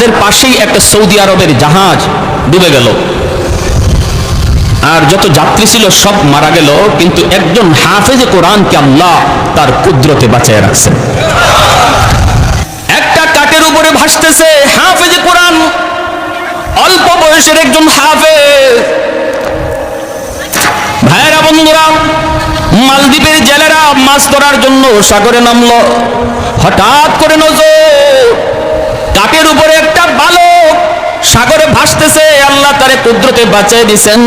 তাদের পাশেই একটা সৌদি আরবের জাহাজ ডুবে গেল, আর যত যাত্রী ছিল সব মারা গেল, কিন্তু একজন হাফেজে কোরআনকে আল্লাহ তার কুদরতে বাঁচিয়ে রাখছেন। একটা কাঠের উপরে ভাসতেছে হাফেজে কোরআন, অল্প বয়সের একজন হাফেজ। ভাইয়েরা বন্ধুরা, মালদ্বীপের জেলেরা মাছ ধরার জন্য সাগরে নামলো। হঠাৎ করে নজর, কাঠের উপরে একটা বালক সাগরে ভাসতেছে, আল্লাহ তারে কুদরতে বাঁচিয়ে দিয়েছেন।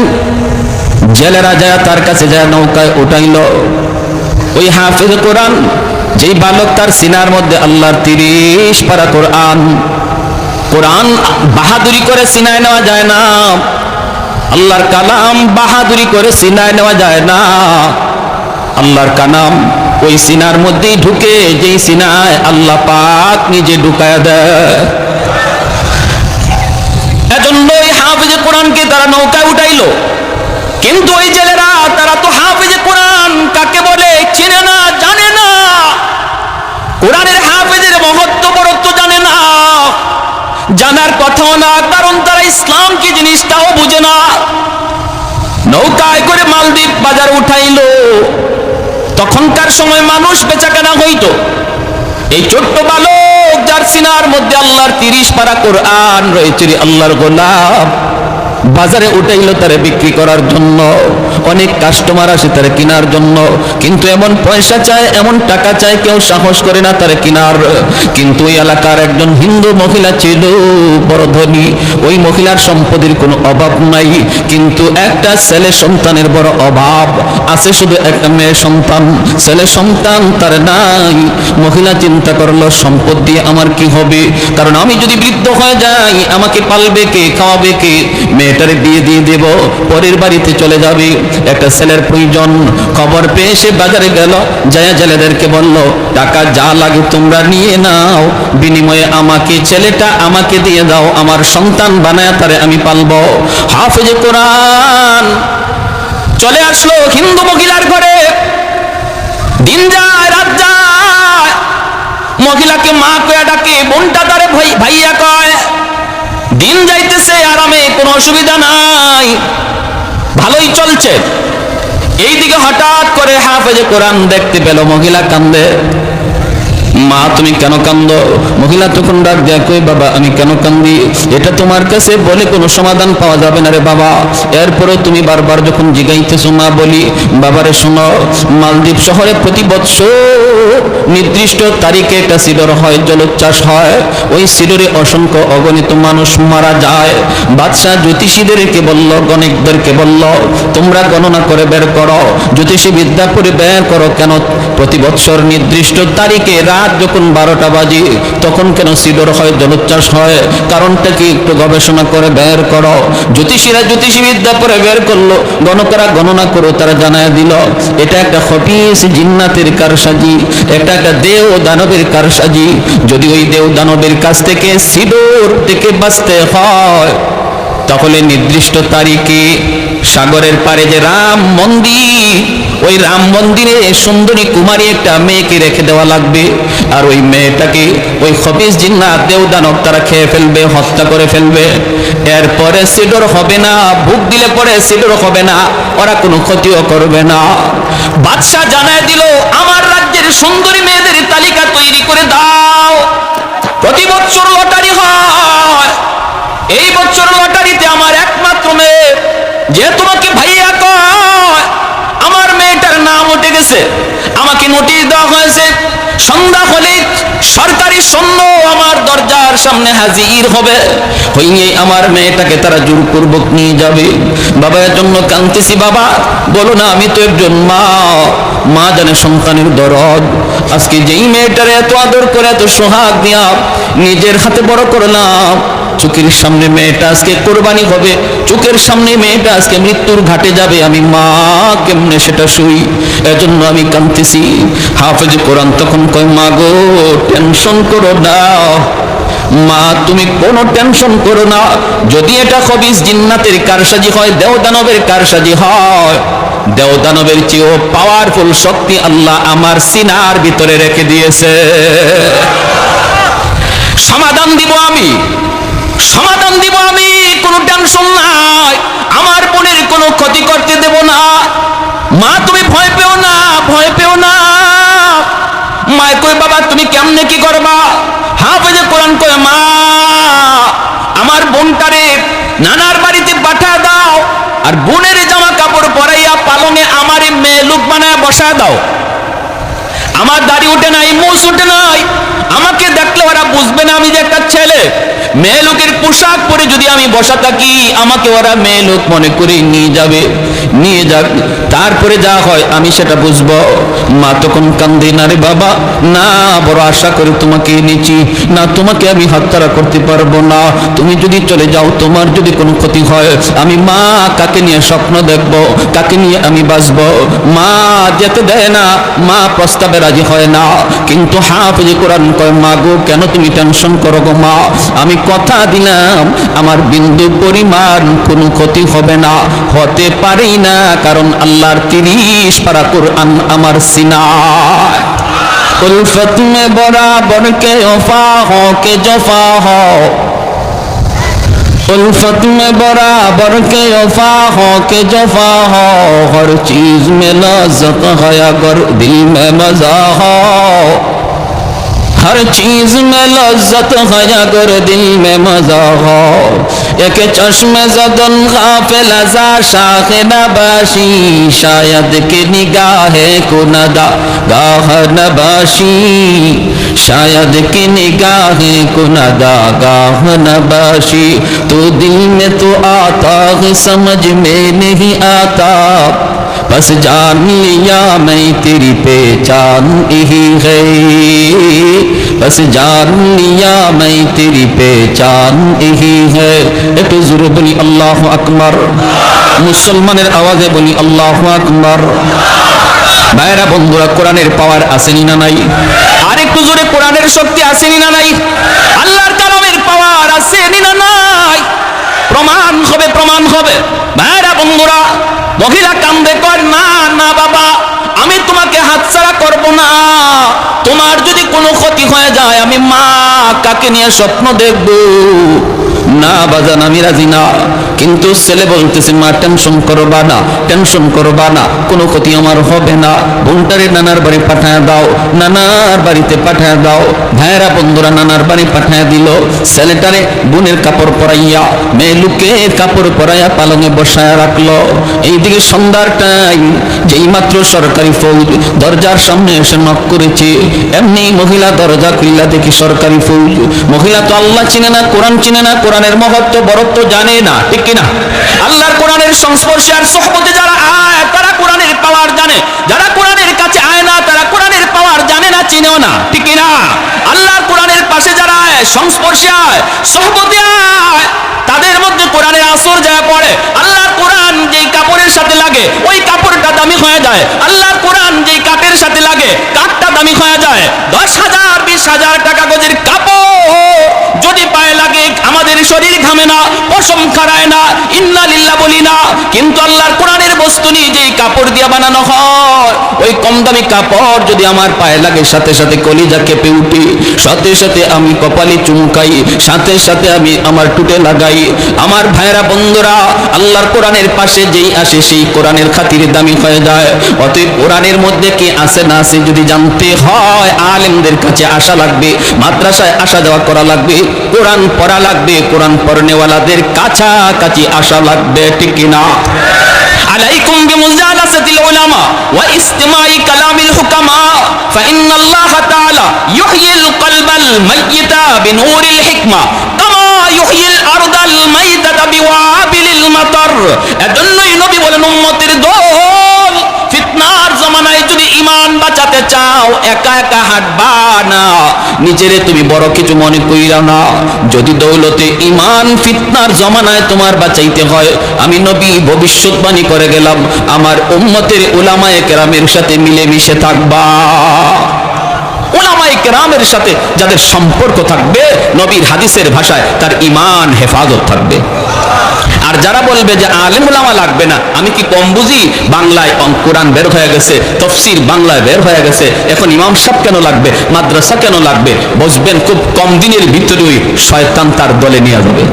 জেলেরা যায় তার কাছে যায়, নৌকায় উঠাইল। ওই হাফেজ কোরআন, যেই বালক, তার সিনার মধ্যে আল্লাহর 30 পারা কোরআন। কোরআন বাহাদুরি করে সিনায় নেওয়া যায় না, আল্লাহর কালাম বাহাদুরি করে সিনায় নেওয়া যায় না। আল্লাহর কালাম ওই সিনার মধ্যেই ঢুকে, যেই সিনায় আল্লাহ পাক নিজে ঢুকায়া দেয়। এজন্য ওই হাফেজে কোরআনকে তারা নৌকায় উঠাইলো। কিন্তু ওই জেলেরা, তারা তো হাফেজে কোরআন কাকে বলে চিনে না, জানে না। কোরআনের হাফেজের মহত্ব বড়ত্ব জানে না, জানার কথাও না, কারণ তারা ইসলাম কি জিনিসটাও বুঝে না। নৌকায় করে মালদ্বীপ বাজার উঠাইলো। তখনকার সময় মানুষ বেচাকেনা হইতো। এই ছোট্ট বালক, যার সিনার মধ্যে আল্লাহর 30 পারা কোরআন রয়েছে, আল্লাহর গোলাম, বাজারে উঠাইলো তারে বিক্রি করার জন্য। অনেক কাস্টমার আসে তারে কেনার জন্য, কিন্তু এমন পয়সা চায়, এমন টাকা চায়, কেউ সাহস করে না তারে কেনার। কিন্তু ওই এলাকার একজন হিন্দু মহিলা ছিল, বড় ধনী। ওই মহিলার সম্পদের কোনো অভাব নাই, কিন্তু একটা ছেলে সন্তানের বড় অভাব আছে, শুধু একটা মেয়ে সন্তান। ছেলে সন্তান তার নাই। মহিলা চিন্তা করলো, সম্পদ দিয়ে আমার কি হবে, কারণ আমি যদি বৃদ্ধ হয়ে যাই আমাকে পালবে কে, খাওয়াবে কে? মেয়েটারে বিয়ে দিয়ে দেব, পরের বাড়িতে চলে যাবে। একটা ছেলের প্রয়োজন। খবর পেয়ে সে বাজারে গেল, যায় জেলেদেরকে বলল, টাকা যা লাগে তোমরা নিয়ে নাও, বিনিময়ে আমাকে, ছেলেটা আমাকে দিয়ে দাও, আমার সন্তান বানায় তারে আমি পালবো। হাফেজে কোরআন চলে আসলো হিন্দু মহিলার ঘরে। দিন যায় রাত যায়, মহিলাকে মা কয়া ডাকে, বোনটা তারে ভাইয়া কয়। দিন যাইতেছে আরামে, কোনো অসুবিধা নাই, ভালোই চলছে। এইদিকে হঠাৎ করে হাফেজে কোরআন দেখতে পেল মহিলা কান্দে। মা তুমি কেন কান্দো? মহিলা তখন ডাক দেয়, কই বাবা আমি কেন কান্দি? এটা তোমার কাছে বলে কোনো সমাধান পাওয়া যাবে না রে বাবা। এরপরেও তুমি বারবার যখন জিগাইতেছো, মা বলি, বাবারে শোনো, মালদ্বীপ শহরে প্রতি বছর নির্দিষ্ট তারিখে একটা সিডর হয়, জলোচ্ছ্বাস হয়। ওই সিডরে অসংখ্য অগণিত মানুষ মারা যায়। বাদশাহ জ্যোতিষীদেরকে বলল, গণিকদেরকে বলল, তোমরা গণনা করে বের করো, জ্যোতিষী বিদ্যা করে বের করো, কেন প্রতি বছর নির্দিষ্ট তারিখে রাত যখন 12টা বাজে তখন কেন সিডর হয়, জলোচ্ছ্বাস হয়? কারণটা কি একটু গবেষণা করে বের করো। জ্যোতিষীরা জ্যোতিষী বিদ্যা করে বের করলো, গণকরা গণনা করো, তারা জানায় দিল এটা একটা খবিস জিন্নাতের কারসাজি, একটা দেও দানবের কারসাজি। যদি ওই দেও দানবের কাছ থেকে সিডর থেকে বাঁচতে হয়, তাহলে নির্দিষ্ট তারিখে সাগরের পারে যে রাম মন্দির, ওই রাম মন্দিরে সুন্দরী কুমারী একটা মেয়েকে রেখে দেওয়া লাগবে। আর ওই মেয়েটাকে ওই খবিস জিন্নাত দেও দানব তারা খেয়ে ফেলবে, হত্যা করে ফেলবে। এরপরে সিডর হবে না, ভুক দিলে পরে সিডর হবে না, ওরা কোনো ক্ষতিও করবে না। বাদশাহ জানায় দিল, আমার রাজ্যের সুন্দরী মেয়েদের তালিকা তৈরি করে দাও। প্রতি বছর লটারি হয়, এই বছর লটারিতে আমার একমাত্র মেয়ে, যে তোমাকে ভাইয়া কয়, আমার মেয়েটার নাম উঠে গেছে, আমাকে নোটিশ দেওয়া হয়েছে। সন্ধ্যা হলে সরকারি সৈন্য আমার দরজার সামনে হাজির হবে, হইয়ে আমার মেয়েটাকে তারা জোরপূর্বক নিয়ে যাবে। বাবা এর জন্য কাঁদতেছি, বাবা বলো না, আমি তো একজন মা, মা জানে সন্তানের দরদ। আজকে যেই মেয়েটারে এত আদর করে, এত সোহাগ দিয়া নিজের হাতে বড় করলাম, চোখের সামনে মেয়েটা আজকে কোরবানি হবে, চোখের সামনে মেয়েটা আজকে মৃত্যুর ঘাটে যাবে, আমি মা কেমনে সেটা শুই? এজন্য আমি কাঁদতেছি। হাফেজ কোরআন তখন কয়, মা গো টেনশন করো না, মা তুমি কোনো টেনশন করো না। যদি এটা খবিস জিন্নাতের কারসাজি হয়, দেও দানবের কারসাজি হয়, দেও দানবের চেয়েও পাওয়ারফুল শক্তি আল্লাহ আমার সিনার ভিতরে রেখে দিয়েছে। সমাধান দিব আমি। সমাধান দিব আমি, কোনো টেনশন নাই, আমার বোনের কোনো ক্ষতি করতে দেব না। মা তুমি ভয় পেও না, ভয় পেও না। মা কই বাবা তুমি কেমনে কি করবা? হাফেজে কোরআন কয় মা আমার বোনটারে নানার বাড়িতে পাঠিয়ে দাও, আর বোনের জামা কাপড় পরাইয়া পালনে আমার মেয়ে লোক বানায় বসায় দাও। আমার দাড়ি উঠে নাই, মুছ উঠে নাই, আমাকে দেখলে ওরা বুঝবে না আমি যে একটা ছেলে। মেয়ে লোকের পোশাক পরে যদি আমি বসা থাকি আমাকে ওরা মেয়ে লোক মনে করে নিয়ে যাবে, নিয়ে যাক, তারপরে যা হয় আমি সেটা বুঝবো। মা তখন কান্দে, না রে বাবা না, বড় আশা করে তোমাকে এনেছি, না তোমাকে আমি হাতছাড়া করতে পারবো না। তুমি যদি চলে যাও, তোমার যদি কোনো ক্ষতি হয়, আমি মা কাকে নিয়ে স্বপ্ন দেখবো, কাকে নিয়ে আমি বাঁচবো? মা যেতে দেয় না, মা প্রস্তাবে রাজি হয় না। কিন্তু হাফেজ কোরআন কয় মা গো কেন তুমি টেনশন করো গো মা, আমি কথা দিলাম আমার বিন্দু পরিমাণ কোনো ক্ষতি হবে না, হতে পারেই না, কারণ আল্লাহর 30 পারা কোরআন আমার সিনায়। উলফত में बराबर के वफा हो के जफा हो, उल्फत में बराबर के वफा हो के जफा हो, हर चीज में लज्जत है अगर दिल में मजा हो, हर चीज में लज्जत है अगर दिल में मजा हो, एक चश्मे ज़दन गाफिल अज़ा शाख नबाशी, शायद कि निगाहे को नदा गाह नबाशी, शायद कि निगाहे को नदा गाह नबाशी, तो दिल में तो आता है समझ में नहीं आता, बस जान लिया मैं तेरी पहचान यही है, बस जान लिया मैं तेरी पहचान यही है। একটু জোরে বলি আল্লাহু আকবার, মুসলমানের আওয়াজে বলি আল্লাহু আকবার। ভাইরা বন্ধুরা, কোরআনের পাওয়ার আসেনি না নাই? আর একটু জোরে, কোরআনের শক্তি আসেনি না নাই? আল্লাহর কালামের পাওয়ার আসেনি না নাই? প্রমাণ হবে, প্রমাণ হবে। ভাইরা বন্ধুরা, মহিলা কান্দে কর না না বাবা আমি তোমাকে হাতছাড়া করব না, তোমার যদি কোনো ক্ষতি হয়ে যায় আমি মা কাকে নিয়ে স্বপ্ন দেখব? না বাজান আমি রাজি না। কিন্তু ছেলে বলতেছে মা টেনশন করবা না, টেনশন করবা না, কোনো ক্ষতি আমার হবে না, বোনটারে নানার বাড়ি পাঠায় দাও, নানার বাড়িতে পাঠায় দাও। ভাইরা বন্ধুরা নানার বাড়ি পাঠায় দিল, ছেলেটারে বোনের কাপড় পরাইয়া মেয়ে লুকের কাপড় পরাইয়া পালঙে বসায় রাখলো। এইদিকে সন্ধ্যার টাইম, যেই মাত্র সরকারি ফৌজ দরজার সামনে এসে নক করেছে, এমনি মহিলা দরজা খুললা দেখি সরকারি ফৌজ। মহিলা তো আল্লাহ চিনে না, কোরআন চিনে না, কোরআনের মহত্ব বরত্ব জানে না, ঠিক কিনা? আল্লাহর কোরআনের সংস্পর্শে আর সোহবতে যারা আয় তারা কোরআনের পাওয়ার জানে, যারা কোরআনের কাছে আয় না তারা কোরআনের পাওয়ার জানে না, চিনেও না, ঠিক কিনা? আল্লাহর কোরআনের পাশে যারা আয়, সংস্পর্শে আয়, সোহবতে আয়, তাদের মধ্যে কোরআনের আসর যায় পড়ে। আল্লাহর কোরআন যেই কাপড়ের সাথে লাগে ওই কাপড়টা দামি হয়ে যায়, আল্লাহর কোরআন যেই কাঠের সাথে লাগে কাঠটা দামি হয়ে যায়। 10,000 20,000 টাকা গজের কাপড় যদি পায়ে লাগে আমাদের শরীর ঘামে না, পশম খাড়ায় না, ইন্না লিল্লাহ বলি না। কিন্তু আল্লাহর কোরআনের বস্তু নিয়ে যেই কাপড় দিয়ে বানানো হয় ওই কম দামি কাপড় যদি আমার পায়ে লাগে সাথে সাথে কলিজা কেঁপে উঠে, সাথে সাথে আমি কপালে চুমকাই, সাথে সাথে আমি আমার টুটে লাগাই। আমার ভাইরা বন্ধুরা, আল্লাহর কোরআনের পাশে যেই আসে সেই কোরআনের খাতিরে দামি হয়ে যায়। অতএব কোরআনের মধ্যে কি আছে না আছে যদি জানতে হয় আলেমদের কাছে আসা লাগবে, মাদ্রাসায় আসা যাওয়া করা লাগবে, কোরআন পড়া লাগবে, কোরআন পড়নেওয়ালাদের কাছাকাছি আসা লাগবে, ঠিক কিনা? আলাইকুম বিমুজালাসাতিল উলামা ওয়া ইসতিমাই কালামিল হুকামা ফাইন্নাল্লাহা তাআলা ইউহয়িল কলবাল মাইয়িতা বিনূরিল হিকমা কামা ইউহয়িল আরদাল মাইতাতা বিওয়াবিলিল মাতার। এজন্যই নবী বলেন উম্মতের দল, ফিতনার জামানায় যদি ঈমান বাঁচাতে চাও একা একা হাঁটবা না, নিজেরে তুমি বড় কিছু মনে কইরা না। যদি দৌলতে ঈমান ফিতনার জামানায় তোমার বাঁচাইতে হয়, আমি নবী ভবিষ্যৎবাণী করে গেলাম আমার উম্মতের উলামায়ে কেরামের সাথে মিলেমিশে থাকবা। উলামায়ে কেরামের সাথে যাদের সম্পর্ক থাকবে, নবীর হাদিসের ভাষায় তার ঈমান হেফাজত থাকবে। আর যারা বলবে যে আলেম ওলামা লাগবে না, আমি কি কম বুঝি, বাংলায় কোরআন বের হয়ে গেছে, তফসির বাংলায় বের হয়ে গেছে, এখন ইমাম সাহেব কেন লাগবে, মাদ্রাসা কেন লাগবে, বুঝবেন খুব কম দিনের ভিতরেই শয়তান তার দলে নিয়ে যাবে।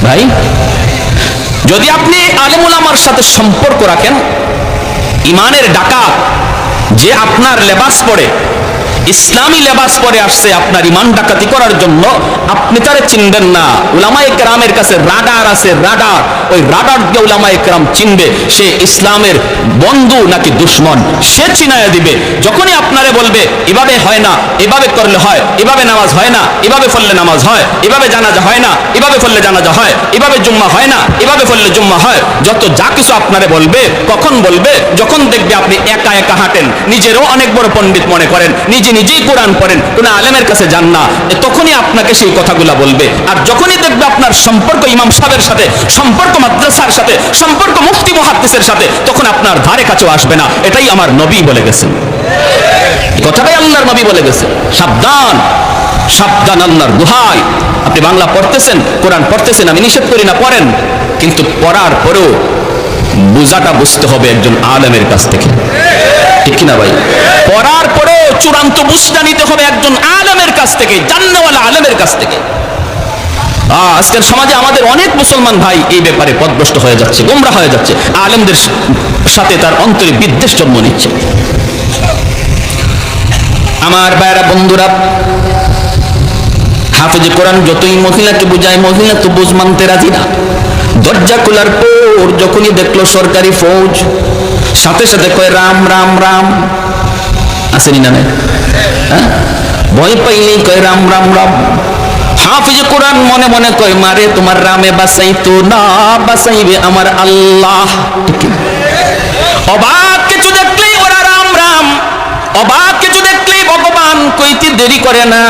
ভাই, যদি আপনি আলেম ওলামার সাথে সম্পর্ক রাখেন, ইমানের ডাকাত যে আপনার লেবাস পরে, ইসলামী লেবাস পরে আসছে আপনার ইমান ডাকাতি করার জন্য, আপনি তারে চিনবেন না। উলামায়ে কেরামের কাছে রাডার আছে, রাডার। ওই রাডার দিয়ে উলামায়ে কেরাম চিনবে সে ইসলামের বন্ধু নাকি দুশমন, সে চিনায়া দিবে। যখনই আপনারে বলবে এভাবে হয় না, এভাবে করলে হয়, এভাবে নামাজ হয় না, এভাবে পড়লে নামাজ হয়, এভাবে জানাজা হয় না, এভাবে পড়লে জানাজা হয়, এভাবে জুম্মা হয় না, এভাবে পড়লে জুম্মা হয়, যত যা কিছু আপনারে বলবে, কখন বলবে, যখন দেখবে আপনি একা একা হাঁটেন, নিজেরও অনেক বড় পণ্ডিত মনে করেন, নিজেই কোরআন পড়েন, কোন আলেমের কাছে যান না, তখনই আপনাকে সেই কথাগুলা বলবে। আর যখনই দেখবে আপনার সম্পর্ক ইমাম সাহেবের সাথে, সম্পর্ক মাদ্রাসার সাথে, সম্পর্ক মুফতি মুহাদ্দিসের সাথে, তখন আপনার ধারে কাছেও আসবে না। এটাই আমার নবী বলে গেছেন, কথাটাই আল্লাহর নবী বলে গেছে। সাবধান, সাবধান, আল্লাহর দোহাই। আপনি বাংলা পড়তেছেন, কোরআন পড়তেছেন, আমি নিষেধ করি না, পড়েন, কিন্তু পড়ার পরেও বুঝাটা বুঝতে হবে একজন আলেমের কাছ থেকে, ঠিক কিনা ভাই? পড়ার পরেও চূড়ান্ত বুঝটা নিতে হবে একজন আলেমের কাছ থেকে, জান্নাওয়ালা আলেমের কাছ থেকে। আজকের সমাজে আমাদের অনেক মুসলমান ভাই এই ব্যাপারে পথভ্রষ্ট হয়ে যাচ্ছে, গোমরা হয়ে যাচ্ছে, আলেমদের সাথে তার অন্তরে বিদ্বেষ জন্ম নিচ্ছে। আমার ভাইরা বন্ধুরা, হাফেজে কোরআন যতই মহিলাকে বুঝায়, মহিলা তো বুঝ মানতে রাজি না। দরজা খোলার পর যখনই দেখলো সরকারি ফৌজ, সাথে সাথে কয় রাম রাম রাম, আসেনি না? হ্যাঁ, ভয় পাইলেই কয় রাম রাম রাম। হাফেজে কোরআন মনে মনে কয়, মারে তোমার রামে বাঁচাইতো না, বাঁচাইবে আমার আল্লাহ। অবাক কিছু দেখলেই ওরা রাম রাম, অবাক কিছু দেখলেই ভগবান কইতে দেরি করে না।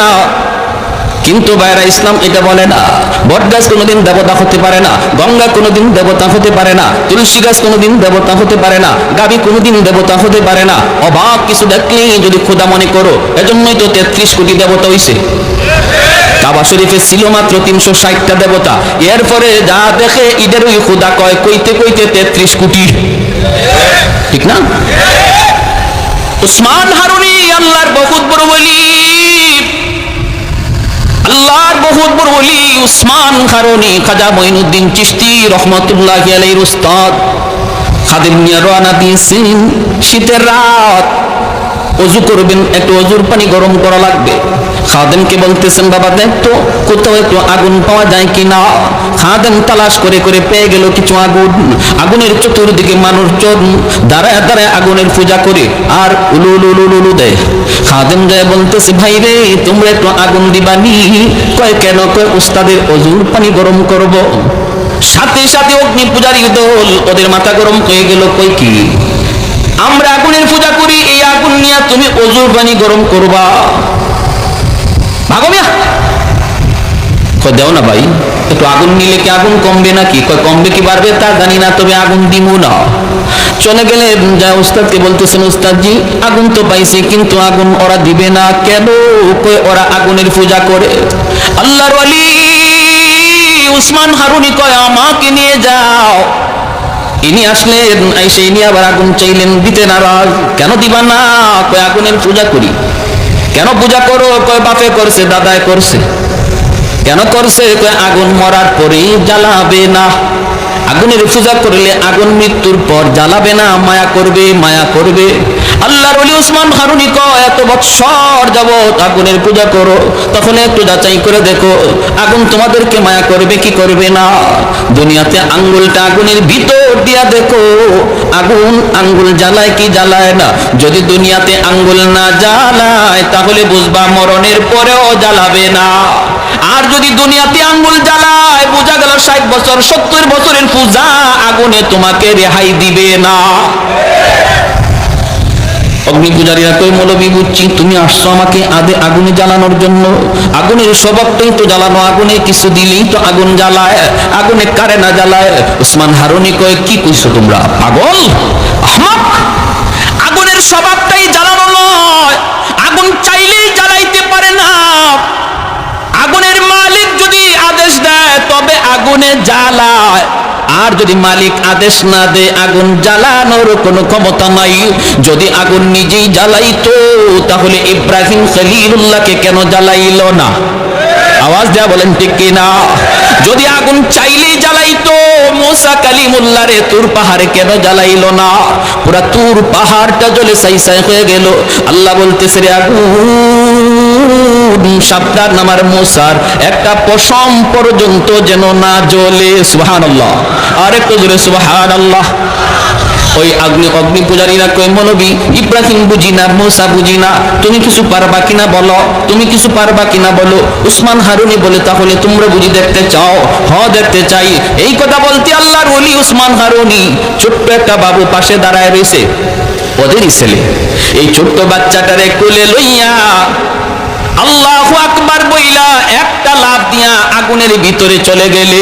কিন্তু ভাইরা, ইসলাম এটা বলে না বটগাছ কোনোদিন দেবতা হতে পারে না, গঙ্গা কোনোদিন দেবতা হতে পারে না, তুলসী গাছ কোনোদিন দেবতা হতে পারে না, গাভী কোনোদিন দেবতা হতে পারে না। অবাক কিছু দেখলেই যদি খোদা মনে করো, এজন্যই তো 33 কোটি দেবতা হইছে। কাবা শরীফে ছিল মাত্র 360টা দেবতা, এরপরে যা দেখে ঈদেরই খোদা কয়, কইতে কইতে 33 কোটি, ঠিক না? উসমান হারুনি আল্লাহর বহুত বড় ওলি, আল্লাহর বহুত বড় ওলি উসমান হারুনি, খাজা মঈনুদ্দিন চিশতি রহমাতুল্লাহি আলাইহির উস্তাদ। খাদেম নিয়ে রওনা দিয়েছেন, শীতের রাত, ওযু করবেন, একটু ওযুর পানি গরম করা লাগবে। খাদেমকে বলতেছেন, বাবা দেখ তো কোথাও একটু আগুন পাওয়া যায় কিনা। খাদেম তালাশ করে করে পেয়ে গেল কিছু আগুন। আগুনের চতুর্দিকে মানুষজন দাঁড়ায় দাঁড়ায় আগুনের পূজা করে আর উলু উলু উলু উলু দেয়। খাদেম যায় বলতেছে, ভাই রে, তোমরা একটু আগুন দিবানি? কয় কেন? কয় উস্তাদের ওযুর পানি গরম করব। সাথে সাথে অগ্নি পূজারী দল, ওদের মাথা গরম হয়ে গেল। কই কি, আমরা আগুনের পূজা করি, এই আগুন নিয়ে তুমি ওযুর পানি গরম করবা? ভাগো মিয়া। কয় দেও না ভাই, একটু আগুন নিলে কি আগুন কমবে নাকি? কয় কমবে কি বাড়বে তা জানি না, তবে আগুন দিমু না। চলে গেলে যা উস্তাদকে বলতেছেন, উস্তাদজি আগুন তো পাইছে, কিন্তু আগুন ওরা দিবে না কেন? কয় ওরা আগুনের পূজা করে। আল্লাহর ওলি উসমান হারুনি কয়, আমাকে নিয়ে যাও। ইনি আসলেন, এসে ইনি আবার আগুন চাইলেন, দিতে নারাজ। কেন দিবা না? কয় আগুনের পূজা করি। কেন পূজা করো? কয় বাপে করছে, দাদায় করছে। কেন করছে? কয় আগুন মরার পরে জ্বালাবে না, আগুনের পূজা করলে আগুন মৃত্যুর পর জ্বালাবে না, মায়া করবে, মায়া করবে। আল্লাহর ওলি উসমান হারুনি কয়, এত বৎসর যাবত আগুনের পূজা করো, তখন একটু যাচাই করে দেখো আগুন তোমাদেরকে মায়া করবে কি করবে না। দুনিয়াতে আঙ্গুলটা আগুনের ভিতর দিয়া দেখো, আগুন আঙ্গুল জ্বালায় কি জ্বালায় না। যদি দুনিয়াতে আঙ্গুল না জ্বালায়, তাহলে বুঝবা মরণের পরেও জ্বালাবে না। আর যদি দুনিয়াতে আঙ্গুল জ্বালায়, বোঝা গেল 60 বছর 70 বছরের পূজা আগুনে তোমাকে রেহাই দিবে না। অগ্নি পূজারীরা কই, মৌলবী বুঝছি তুমি আসছো আমাকে আগুনে জ্বালানোর জন্য। আগুনের স্বভাবটাই তো জ্বালানো, আগুনে কিছু দিলেই তো আগুন জ্বালায়, আগুনে কারে না জ্বালায়। উসমান হারুনি কয়, কি কইছো তোমরা, পাগল আহমাক? আগুনের স্বভাবটাই জ্বালানো নয়, আগুন চাইলেই জ্বালাইতে পারে না। আগুনের মালিক যদি আদেশ দেয়, তবে আগুনে জ্বালায়, আর যদি মালিক আদেশ না দেয় আগুন জ্বালানোর কোনো ক্ষমতা নাই। যদি আগুন নিজেই জ্বালাইতো তাহলে ইব্রাহিম খলিলুল্লাহকে কেন জ্বালাইল না? আওয়াজ দেয়া বলেন ঠিক কিনা? যদি আগুন চাইলেই জ্বালাইতো মুসা কালিমুল্লাহরে তুর পাহাড়ে কেন জ্বালাইলো না? পুরা তুর পাহাড়টা জ্বলে ছাই ছাই হয়ে গেল। আল্লাহ বলতেছে, রে আগুন সাবধান, আমার মুসার একটা পশম পর্যন্ত যেন না জ্বলে। সুবহানাল্লাহ, আর একটু জোরে সুবহানাল্লাহ। ওই অগ্নি পূজারীরা কই, মৌলবী ইব্রাহিম বুঝি না, মুসা বুঝি না, তুমি কিছু পারবা কিনা বলো, তুমি কিছু পারবা কিনা বলো। উসমান হারুনি বলে, তাহলে তোমরা বুঝি দেখতে চাও? হ, দেখতে চাই। এই কথা বলতে আল্লাহর ওলি উসমান হারুনি ছোট্ট একটা বাবু পাশে দাঁড়ায় রয়েছে, ওদেরই ছেলে। এই ছোট্ট বাচ্চাটারে কোলে লইয়া আল্লাহু আকবার বইলা একটা লাফ দিয়া আগুনের ভিতরে চলে গেলে।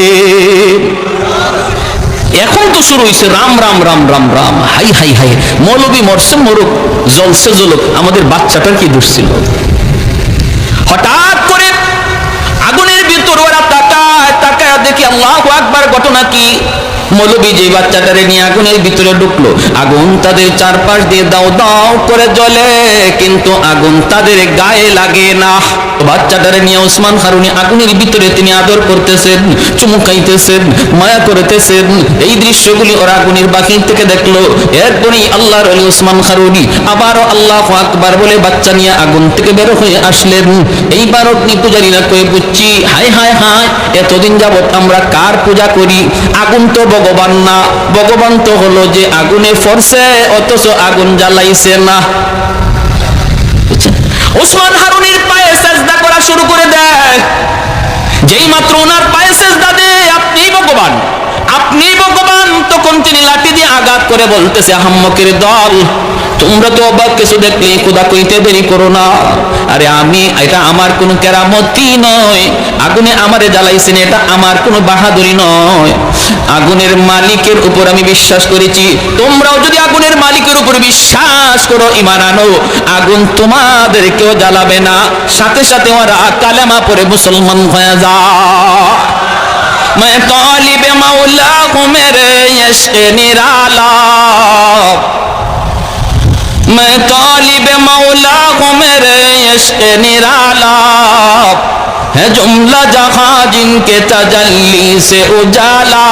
এখন তো শুরু হয়েছে Ram Ram Ram Ram Ram, high high high, মৌলবী মরছে মরুক, জ্বলছে জ্বলুক, আমাদের বাচ্চাটার কি দোষ ছিল? হঠাৎ করে আগুনের ভিতর ওরা তাকায় তাকায় দেখি আল্লাহু আকবার, ঘটনা কি? মৌলবী যে বাচ্চাটারে নিয়ে আগুনের ভিতরে ঢুকলো, আগুন তাদের চারপাশ দিয়ে দাও দাও করে জ্বলে, কিন্তু আগুন তাদের গায়ে লাগে না। বাচ্চাটারে নিয়ে ওসমান হারুনি আগুনের ভিতরে তিনি আদর করতেছেন, চুমুকাইতেছেন, মায়া করতেছেন। এই দৃশ্যগুলি ওরা আগুনের বাহির থেকে দেখলো। এরপরেই আল্লাহর ওলি ওসমান হারুনি আবারও আল্লাহু আকবার বলে বাচ্চা নিয়ে আগুন থেকে বের হয়ে আসলেন। এইবার অগ্নি পূজারীরা কয়ে, বুঝছি, হায় হায় হায়, এতদিন যাবত আমরা কার পূজা করি? আগুন তো ভগবান না, ভগবান তো হলো যে আগুনে ফরছে অথচ আগুন জ্বালাইছে না। ওসমান হারুনির পায়ে সেজদা করা শুরু করে দেয়। যেই মাত্র ওনার পায়ে সেজদা দেয়, আপনিই ভগবান, আপনিই ভগবান, তখন তিনি লাঠি দিয়ে আঘাত করে বলতেছে, আহাম্মকের দল, তোমরা তো অবাক কিছু দেখলে খোদা কইতে দেরি করো না। আরে আমি, এটা আমার কোনো কেরামতি নয়, আগুনে আমারে জ্বালাইছেন, এটা আমার কোনো বাহাদুরি নয়। আগুনের মালিকের উপর আমি বিশ্বাস করেছি, তোমরাও যদি আগুনের মালিকের উপর বিশ্বাস করো, ঈমান আনো, আগুন তোমাদেরকেও জ্বালাবে না। সাথে সাথে ওরা কালেমা পড়ে মুসলমান হয়ে যায়। मैं तालिब मौला हूँ मेरे इश्क निराला, मैं तालिब मौला हूँ मेरे इश्क निराला, है जुमला जहाँ जिनके तजल्ली से उजाला,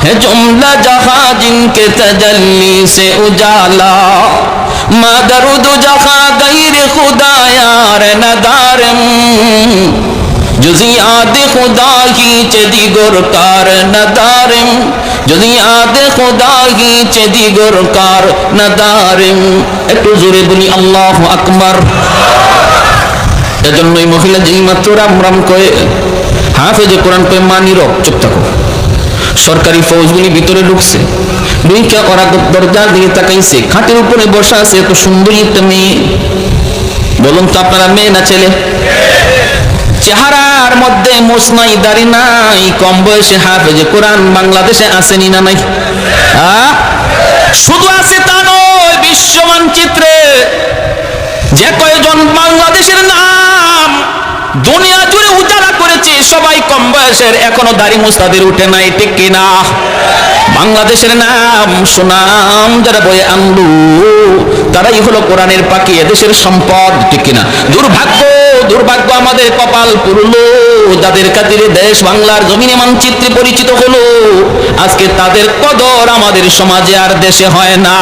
है जुमला जहाँ जिनके तजल्ली से उजाला, मदरुद जहाँ गैर खुदा यार नदारम, যদি আদে খুদা কি চেদিগর কার নদারিম, যদি আদে খুদা কি চেদিগর কার নদারিম। একটু জোরে বলি আল্লাহু আকবার। এজন্যই মহিলা যেই মাত্র রাম রাম কয়ে, হাফেজে কোরআন কয়ে, মা নীরব, চুপ থাকো। সরকারি ফৌজগুলি ভিতরে ঢুকছে, ঢুকে ওরা দরজার দিকে তাকাইছে, খাটের উপরে বসা আছে এত সুন্দরী একটা মেয়ে। বলুন তো আপনারা মেয়ে না ছেলে? চেহারার মধ্যে মোছ নাই, দাড়ি নাই, কম বয়সে হাফেজে কোরআন বাংলাদেশে আসেনি না নাই? শুধু আছে তা নয়, বিশ্ব মানচিত্রে যে কয়জন বাংলাদেশের নাম দুনিয়া জুড়ে উজাড়া করেছে, সবাই কম বয়সের, এখনো দাড়ি মোছ তাদের উঠে নাই, ঠিক কিনা? বাংলাদেশের নাম সুনাম যারা বয়ে আনলো, তারাই হলো কোরআনের পাখি, এদেশের সম্পদ, ঠিক কিনা? দুর্ভাগ্য, দুর্ভাগ্য আমাদের কপাল পুরলো, যাদের খাতিরে দেশ বাংলার জমিনে মানচিত্রে পরিচিত হলো, আজকে তাদের কদর আমাদের সমাজে আর দেশে হয় না।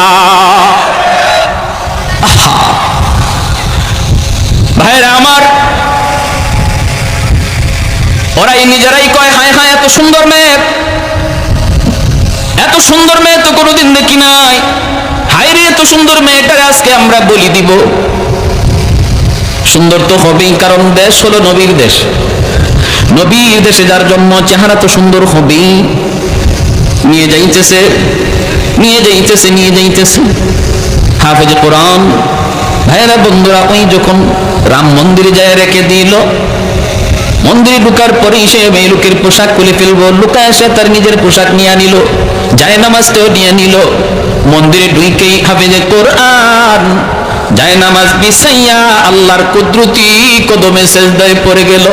ভাইরা আমার, ওরাই নিজেরাই কয়, হায় হায়, এত সুন্দর মেয়ে, এত সুন্দর মেয়ে তো কোনোদিন দেখি নাই, হায় রে, এত সুন্দর মেয়েটারে আজকে আমরা বলি দিব। সুন্দর তো হবেই, কারণ দেশ হলো নবীর দেশ, নবীর দেশে যার জন্ম, চেহারা তো সুন্দর হবেই। নিয়ে যাইতেছে, নিয়ে যাইতেছে, নিয়ে যাইতেছে হাফেজে কোরআন। ভাইয়েরা বন্ধুরা, ওই যখন রাম মন্দিরে যায় রেখে দিল, মন্দিরে ঢুকার পরে সে মেয়ে লোকের পোশাক খুলে ফেলবো, লুকায় এসে তার নিজের পোশাক নিয়ে নিল, যায় নামাজটাও নিয়ে নিল। মন্দিরে ঢুকেই হাফেজে কোরআন যায় নামাজ বিছাইয়া আল্লাহর কুদরতি কদমে সেজদায় পড়ে গেল।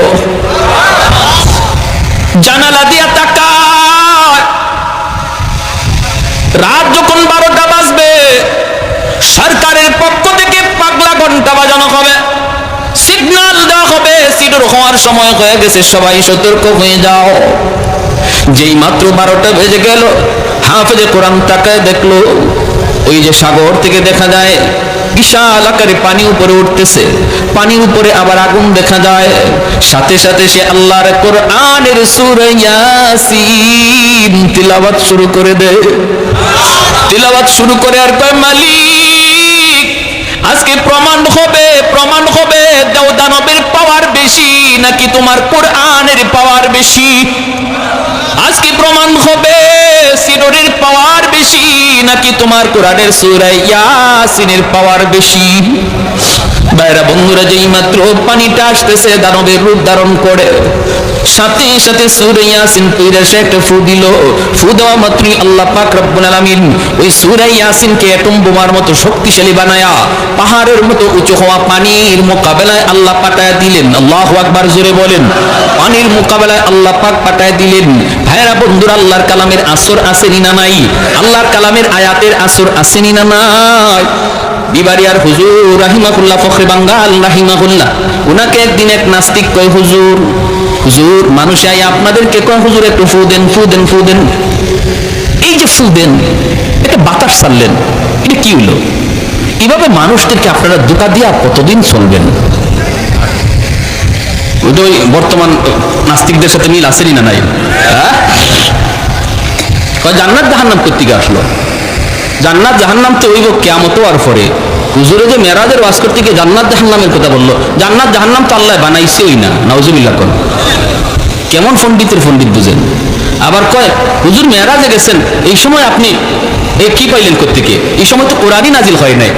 জানালা দিয়া তাকায়। রাত যখন 12টা বাজবে, সরকারের পক্ষ থেকে পাগলা ঘন্টা বাজানো হবে, সিগন্যাল দেওয়া হবে সিডর হওয়ার সময় হয়ে গেছে, সবাই সতর্ক হয়ে যাও। যেই মাত্র 12টা বেজে গেল, হাফেজে কোরআন তাকায় দেখলো ওই যে সাগর থেকে দেখা যায় বিশাল আকারে পানি উপরে উঠতেছে, পানির উপরে আবার আগুন দেখা যায়। সাথে সাথে সে আল্লাহর কোরআনের সূরা ইয়াসিন তিলাওয়াত শুরু করে দেয়। তিলাওয়াত শুরু করে আর কয়, মালিক আজকে প্রমাণ হবে দানবের পাওয়ার বেশি নাকি তোমার কোরআনের পাওয়ার বেশি। আজকে প্রমাণ হবে সিডরের পাওয়ার বেশি নাকি তোমার কোরআনের সূরা ইয়াসিনের পাওয়ার বেশি। বাইরা বন্ধুরা, যেই মাত্র পানিটা আসতেছে দানবের রূপ ধারণ করে, সাথে সাথে সূরা ইয়াসিন পড়ে সে একটা ফু দিল। ফু দেওয়া মাত্রই আল্লাহ পাক রব্বুল আলামিন ওই সূরা ইয়াসিনকে অ্যাটম বোমার মতো শক্তিশালী বানায়া পাহাড়ের মতো উঁচু হওয়া পানির মোকাবেলায় আল্লাহ পাঠায় দিলেন। আল্লাহু আকবার, জোরে বলেন। পানির মোকাবেলায় আল্লাহ পাক পাঠায় দিলেন। ভাইরা বন্ধুরা, আল্লাহর কালামের আসর আসেনি না নাই? আল্লাহর কালামের আয়াতের আসর আসেনি না নাই? বিবারিয়ার হুজুর রাহিমাহুল্লাহ, ফখরে বাঙ্গাল রাহিমাহুল্লাহ, উনাকে একদিন এক নাস্তিক কয়, হুজুর মানুষ আই আপনাদেরকে কয়, হুজুর একটু ফু দেন, ফু দেন, ফু দেন। এই যে ফু দেন, এটা বাতাস ছাড়লেন, এটা কি হলো? এভাবে মানুষদেরকে আপনারা ধোঁকা দিয়া কতদিন চলবেন? ওই বর্তমান নাস্তিকদের সাথে মিল আসেনি না নাই? জান্নাত জাহান্নাম কোত্থেকে আসলো? জান্নাত জাহান্নাম তো হইব কিয়ামত হওয়ার পরে। হুজুরে যে মেরাজের ওয়াজ করতে গিয়ে জান্নাত জাহান্নামের কথা বললো, জান্নাত জাহান্নাম তো আল্লাহ বানাইছেই না, নাউজুবিল্লাহ। কোন কেমন পণ্ডিতের পণ্ডিত বুঝেন। আবার কয়, হুজুর মেরাজে গেছেন, এই সময় আপনি কি পাইলেন কোত্থেকে? এই সময় তো কোরআনই নাজিল হয় নাই।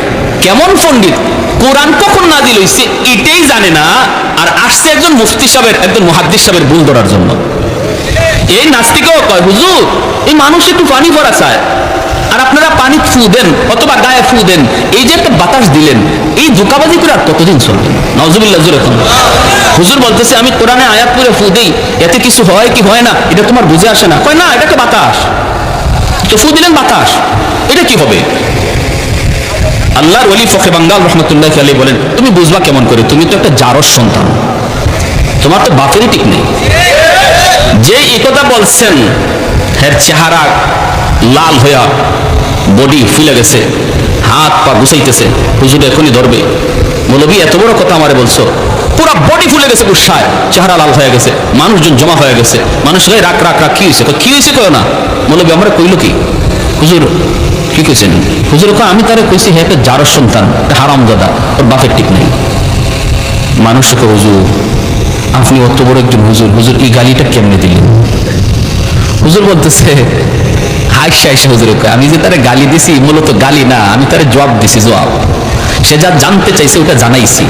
কেমন পণ্ডিত! কোরআন কখন নাজিল হয়েছে এটাই জানে না, আর আসছে একজন মুফতি সাহেবের, একজন মুহাদ্দিস সাহেবের ভুল ধরার জন্য। এই নাস্তিকেও কয়, হুজুর এই মানুষ একটু পানি ভরা চায়, আর আপনারা পানি ফু দেন অথবা গায়ে ফু দেন, এই যে একটা বাতাস দিলেন, এই ধোঁকাবাজি করে আর কতদিন চলবে? নাউজুবিল্লাহ, জোরে কোন। হুজুর বলতেছে, আমি কোরআনে আয়াত পড়ে ফু দেই, এতে কিছু হয় কি হয় না এটা তোমার বুঝে আসে না। কয় না, এটা একটা বাতাস, তো ফু দিলেন বাতাস, এটা কি হবে? আল্লাহর ওলি ফখরে বাঙ্গাল রহমতুল্লাহ আলাইহি বলেন, তুমি বুঝবা কেমন করে? তুমি তো একটা জারজ সন্তান, তোমার তো বাপেরই ঠিক নেই। যে এই কথা বলছেন, এর চেহারা লাল হইয়া বডি ফুলে গেছে, হাত পা গুছাইতেছে, হুজুর এখনই ধরবে। মৌলভী এত বড় কথা আমারে বলছো? পুরো বডি ফুলে গেছে, গুসায় চেহারা লাল হয়ে গেছে, মানুষজন জমা হয়ে গেছে, মানুষ রাখ রাখ রাখ, কি হয়েছে? কি হয়েছে কয় না। মৌলভী আমরা কইল কি? হুজুর কি কইছেন? হুজুর কয়, আমি তারে কইছি হ্যাঁ একটা জারজ সন্তান, একটা হারামজাদা, ওর বাপের ঠিক নেই। মানুষকে, হুজুর আপনি অত বড় একজন হুজুর, হুজুর এই গালিটা কেমনে দিলেন? হুজুর বলতেছে, হাইসা হুজুর কয়, আমি যে তারে গালি দিছি মূলত গালি না, আমি তারে জবাব দিছি, জবাব। সে যা জানতে চাইছে ওটা জানাইছি।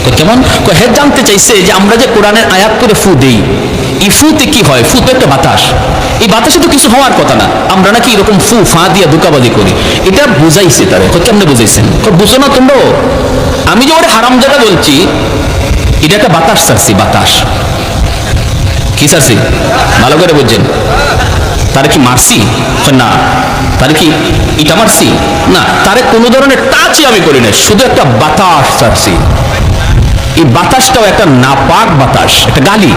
তো কেমন? হ্যাঁ জানতে চাইছে যে আমরা যে কোরআনের আয়াত করে ফু দেই, এই ফুতে কি হয়? ফু তো একটা বাতাস, এই বাতাসে তো কিছু হওয়ার কথা না, আমরা নাকি এরকম ফু ফা দিয়া ধোঁকাবাজি করি, এটা বুঝাইছে তারে। কেমনে বুঝাইছেন? বুঝো না তোমরা? আমি যে ওরে হারামজাদা বলছি, এটা একটা বাতাস ছাড়ছি, বাতাস। কি ছাড়ছি? ভালো করে বুঝছেন? তারে কি মারছি? না। তারে কি ইটা মারছি? না। তারে কোনো ধরনের টাচই আমি করি না, শুধু একটা বাতাস ছাড়ছি। এই বাতাসটাও একটা নাপাক বাতাস, একটা গালি।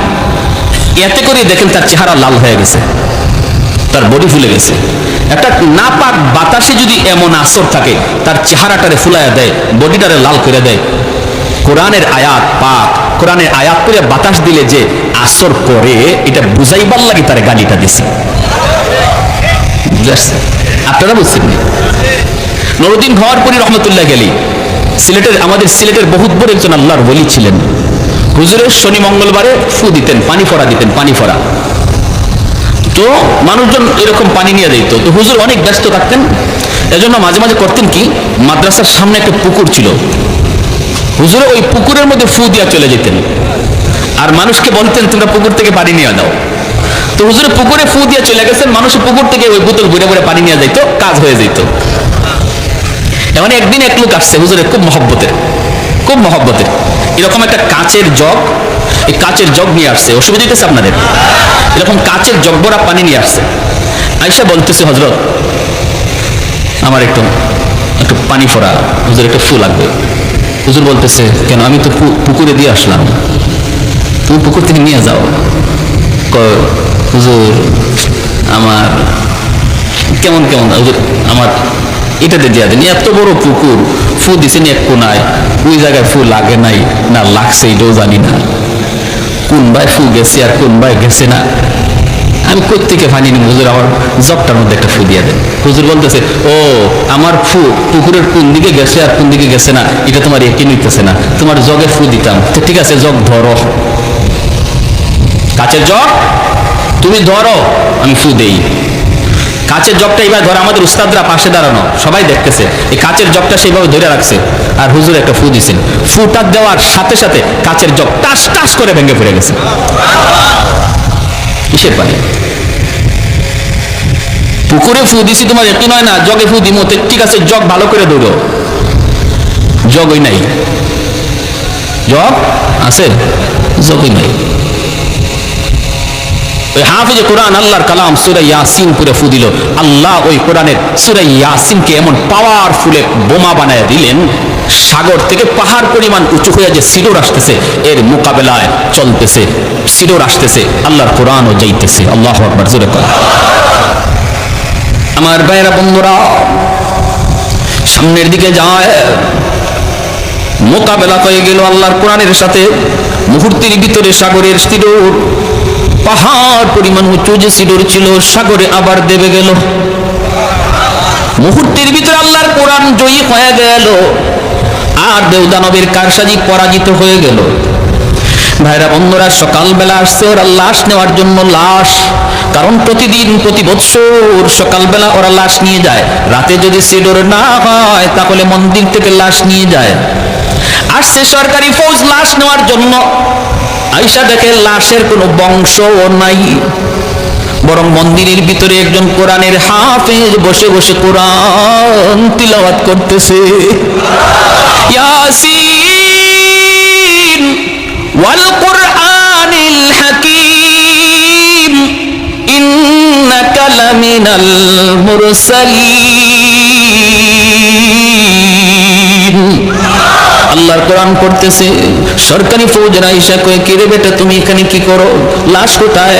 এতে করে দেখেন তার চেহারা লাল হয়ে গেছে, তার বডি ফুলে গেছে। একটা নাপাক বাতাসে যদি এমন আসর থাকে, তার চেহারাটারে ফুলাইয়া দেয়, বডিটারে লাল করে দেয়। কোরআনের আয়াত পাক, কোরআনের আয়াত করে বাতাস দিলে যে আসর করে, এটা বুঝাইবার লাগে তারে গালিটা দিছে। আপনারা বুঝছেন? নুরুদ্দিন ঘরপুরি রহমতুল্লাহ আলাইহি সিলেটের, আমাদের সিলেটের বহুত বড় একজন আল্লাহর ওলি ছিলেন। হুজুরের শনি মঙ্গলবারে ফু দিতেন, পানি ফোড়া দিতেন, পানি ফোড়া। তো মানুষজন এরকম পানি নিয়ে দিত, তো হুজুর অনেক ব্যস্ত থাকতেন, এজন্য মাঝে মাঝে করতেন কি, মাদ্রাসার সামনে একটা পুকুর ছিল, হুজুরে ওই পুকুরের মধ্যে ফু দিয়া চলে যেতেন, আর মানুষকে বলতেন তোমরা পুকুর থেকে পানি নিয়ে দাও। তো হুজুরে পুকুরে ফু দিয়ে চলে গেছেন, মানুষ পুকুর থেকে ওই বোতল ভরে ভরে পানি নিয়ে যাইতো, কাজ হয়ে যেত। এমন একদিন এক লোক আসছে হুজুরের খুব মহব্বতের, খুব মহব্বতের, এরকম একটা কাঁচের জগ, এই কাচের জগ নিয়ে আসছে, অসুবিধা হইতেছে আপনাদের? এরকম কাচের জগ ভরা পানি নিয়ে আসছে। আয়েশা বলতেছে, হযরত আমার একটু পানি ফোড়া, হুজুর একটু ফু লাগবে। হুজুর বলতেছে, কেন? আমি তো পুকুরে দিয়ে আসলাম, তুমি পুকুর থেকে নিয়ে যাও। হুজুর আমার কেমন হুজুর আমার এটাতে দিয়া দেন, এত বড় পুকুর, ফু দিছেন এক কোনায়, ওই জায়গায় ফু লাগে নাই না লাগছে এটাও জানি না, কোন ভাই ফু গেছে আর কোন ভাই গেছে না, আমি কোত্থেকে পানি নিব? হুজুর আমার জগটার মধ্যে একটা ফু দিয়ে দেন। হুজুর বলতেছে, ও আমার ফু পুকুরের কোন দিকে গেছে আর কোন দিকে গেছে না এটা তোমার একে নিতেছে না, তোমার জগে ফু দিতাম। তো ঠিক আছে, জগ ধরো, কাচের জগ তুমি ধরো, আমি ফু দেই। কাচের জগটা এবার ধরে, আমাদের উস্তাদরা পাশে দাঁড়ানো, সবাই দেখতেছে, এই কাচের জগটা সেইভাবে ধরে রাখছে, আর হুজুর একটা ফু দিছেন। ফুটা দেওয়ার সাথে সাথে কাচের জগ টাস টাস করে ভেঙে পড়ে গেছে। কিসের পানি? পুকুরে ফু দিছি, তোমার একই নয় না, জগে ফু দিমো, ঠিক আছে জগ ভালো করে ধরো। জগই নাই, জগ আছে, জগই নাই। ওই হাফিজে কোরআন আল্লাহর কালাম সূরা ইয়াসিন পুরে ফু দিল, আল্লাহ ওই কোরআনের সূরা ইয়াসিনকে এমন পাওয়ারফুলে বোমা বানায় দিলেন, সাগর থেকে পাহাড় পরিমাণ উঁচু হয়ে যে সিডোর আসতেছে, এর মোকাবেলায় চলতেছে, সিডোর আসতেছে, আল্লাহর কোরআনও যাইতেছে। আল্লাহু আকবার, জোরে কথা। আমার ভাইয়েরা বন্ধুরা, সামনের দিকে যায়, মোকাবেলা হয়ে গেল আল্লাহর কোরআনের সাথে। মুহূর্তের ভিতরে সাগরের সিডোর, পাহাড় পরিমাণ উঁচু যে সিডোর ছিল, সাগরে আবার দেবে গেল। মুহূর্তের ভিতরে আল্লাহর কোরআন জয়ী হয়ে গেল, আর দেওদানবের কারসাজি পরাজিত হয়ে গেল। ভাইরা বন্ধুরা, সকালবেলা আসছে ওরা লাশ নেওয়ার জন্য, লাশ, কারণ প্রতিদিন প্রতি বছর সকালবেলা ওরা লাশ নিয়ে যায়, রাতে যদি সিডোর না হয় তাহলে মন্দির থেকে লাশ নিয়ে যায়। আসছে সরকারি ফৌজ লাশ নেওয়ার জন্য। আয়েশা দেখে লাশের কোনো বংশও নাই, বরং মন্দিরের ভিতরে একজন কোরআনের হাফেজ বসে বসে কোরআন তিলাওয়াত করতেছে। ইয়াসিন ওয়াল কুরআনিল হাকীম ইন্নাকা লামিনাল মুরসালিন। আল্লাহর কোরআন পড়তেছে। সরকারি ফৌজের আয়েশা কয়, কি রে বেটা তুমি এখানে কি করো? লাশ কোথায়?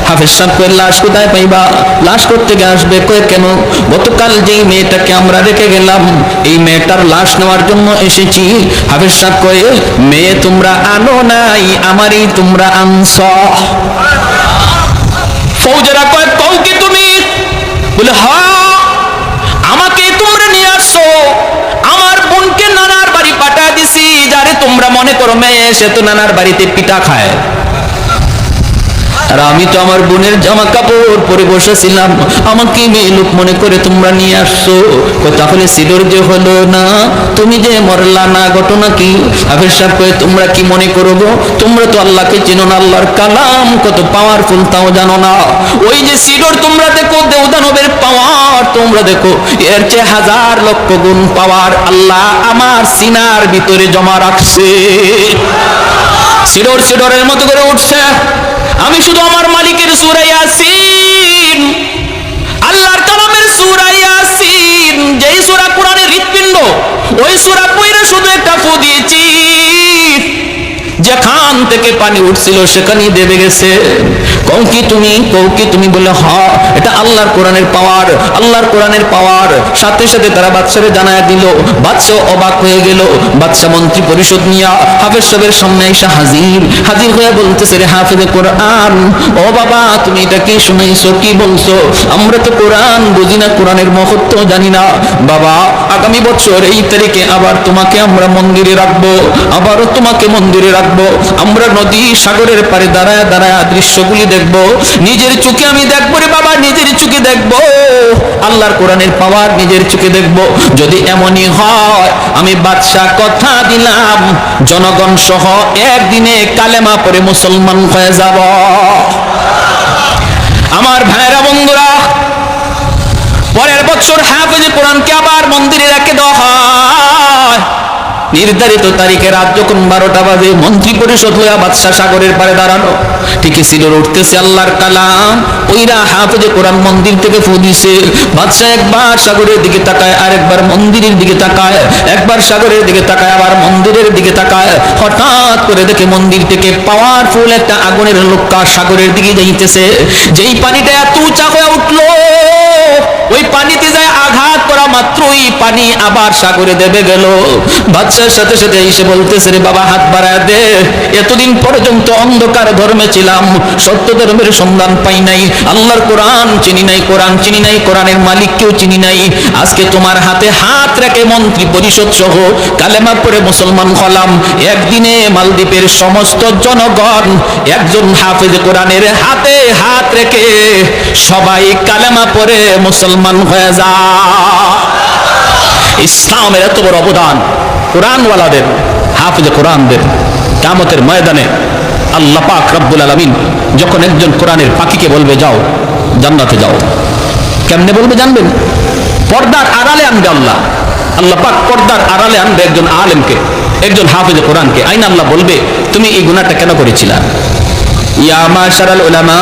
হাফেজ সাহেব কয়, লাশ কোথায় পাইবা? লাশ করতে আসবে? কয় কেন? গতকাল যেই মেয়েটাকে আমরা রেখে গেলাম, এই মেয়েটার লাশ নেওয়ার জন্য এসেছি। হাফেজ সাহেব কয়, মেয়ে তোমরা আনো নাই, আমারই তোমরা আনছ। ফৌজেরা কয়, কও কি তুমি? বলে, হ্যাঁ, আমাকে তোমরা নিয়ে আসছো, আমার বোনকে নানার বাড়ি পাঠা দিছি, যারে তোমরা মনে করো মেয়ে, সে তো নানার বাড়িতে পিঠা খায়, আর আমি তো আমার বোনের জামা কাপড় পরে বসেছিলাম, আমাকে মেয়ে লোক মনে করে তোমরা নিয়ে আসছো। তাহলে সিডোর যে হলো না, তুমি যে মরলা না, ঘটনা কি? হাফেজ সাহেব কয়ে, তোমরা কি মনে করো গো? তোমরা তো আল্লাহকে চেনো না, আল্লাহর কালাম কত পাওয়ারফুল তাও জানো না। ওই যে সিডোর তোমরা দেখো, দেওদানবের পাওয়ার তোমরা দেখো, এর চেয়ে হাজার লক্ষ গুণ পাওয়ার আল্লাহ আমার সিনার ভিতরে জমা রাখছে। সিডোর সিডোরের মতো করে উঠছে। আমি শুধু আমার মালিকের সূরা ইয়াসিন, আল্লাহর কালামের সূরা ইয়াসিন, যেই সূরা কোরআনের হৃৎপিণ্ড, ওই সূরা পড়ে শুধু একটা ফু দিয়েছি, যেখান থেকে পানি উঠছিল সেখানেই দেবে গেছে। কও কি তুমি? কও কি তুমি? বলে, হ্যাঁ, এটা আল্লাহর কোরআনের পাওয়ার, আল্লাহর কোরআনের পাওয়ার। সাথে সাথে তারা বাদশারে জানায় দিল। বাদশা অবাক হয়ে গেল। বাদশা মন্ত্রী পরিষদ নিয়ে হাফেজ সাহেবের সামনে এসে হাজির হয়ে বলতেছে, রে হাফেজে কোরআন, ও বাবা, তুমি এটা কি শুনাইছো? কি বলছো? আমরা তো কোরআন বুঝি না, কোরআনের মহত্ব জানি না। বাবা, আগামী বছর এই তারিখে আবার তোমাকে আমরা মন্দিরে রাখবো, আবারও তোমাকে মন্দিরে রাখবো। আমরা নদী সাগরের পারে দাঁড়ায় দাঁড়ায় দৃশ্যগুলি দেখবো, নিজের চোখে আমি দেখবো রে বাবা, নিজের চোখে দেখবো আল্লাহর কোরআনের পাওয়ার, নিজের চোখে দেখবো। যদি এমনই হয়, আমি বাদশাহ কথা দিলাম, জনগণ সহ একদিনে কালেমা পড়ে মুসলমান হয়ে যাব। আমার ভাইরা বন্ধুরা, পরের বছর হাফেজে কোরআনকে আবার মন্দিরে রেখে দেওয়া হয়। নির্ধারিত তারিখে রাত যখন 12টা বাজে, মন্ত্রী পরিষদ লইয়া বাদশাহ সাগরের পারে দাঁড়ানো, ঠিকই সিডর উঠতেছে আল্লাহর কালাম, ওইরা হাফেজে কোরআন মন্দির থেকে ফু দিছে। বাদশাহ একবার সাগরের দিকে তাকায়, আরেকবার মন্দিরের দিকে তাকায়, একবার সাগরের দিকে তাকায়, আবার মন্দিরের দিকে তাকায়। হঠাৎ করে দেখে মন্দির থেকে পাওয়ারফুল একটা আগুনের লোক্কা সাগরের দিকে যাইতেছে। যেই পানিটা এত উঁচা হয়ে উঠলো, ওই পানিতে যায় আঘাত করা মাত্রই পানি আবার সাগরে দেবে গেল। বাদশার সাথে সাথে এসে বলতেছে, রে বাবা হাত বাড়ায় দে, এতদিন পর্যন্ত অন্ধকার ধর্মে ছিলাম, সত্য ধর্মের সন্ধান পাই নাই, আল্লাহর কোরআন চিনি নাই, কোরআন চিনি নাই, কোরআনের মালিককেও চিনি নাই। আজকে তোমার হাতে হাত রেখে মন্ত্রী পরিষদ সহ কালেমা পড়ে মুসলমান হলাম। একদিনে মালদ্বীপের সমস্ত জনগণ একজন হাফেজ কোরআনের হাতে হাত রেখে সবাই কালেমা পড়ে মুসলমান হয়ে যায়। ইসলামের এত বড় অবদান কোরআনওয়ালাদের, হাফেজ কোরআনদের। কিয়ামতের ময়দানে আল্লাহ পাক রব্বুল আলামিন যখন একজন কোরআনের পাখিকে বলবে যাও জান্নাতে যাও, কেমনে বলবে জানবেন? পর্দার আড়ালে আনবে আল্লাহ। আল্লাহ পাক পর্দার আড়ালে আনবে একজন আলেমকে, একজন হাফেজ কোরআনকে। আইন আল্লাহ বলবে তুমি এই গুনাহটা কেন করেছিলা? ইয়া মাশারাল উলামা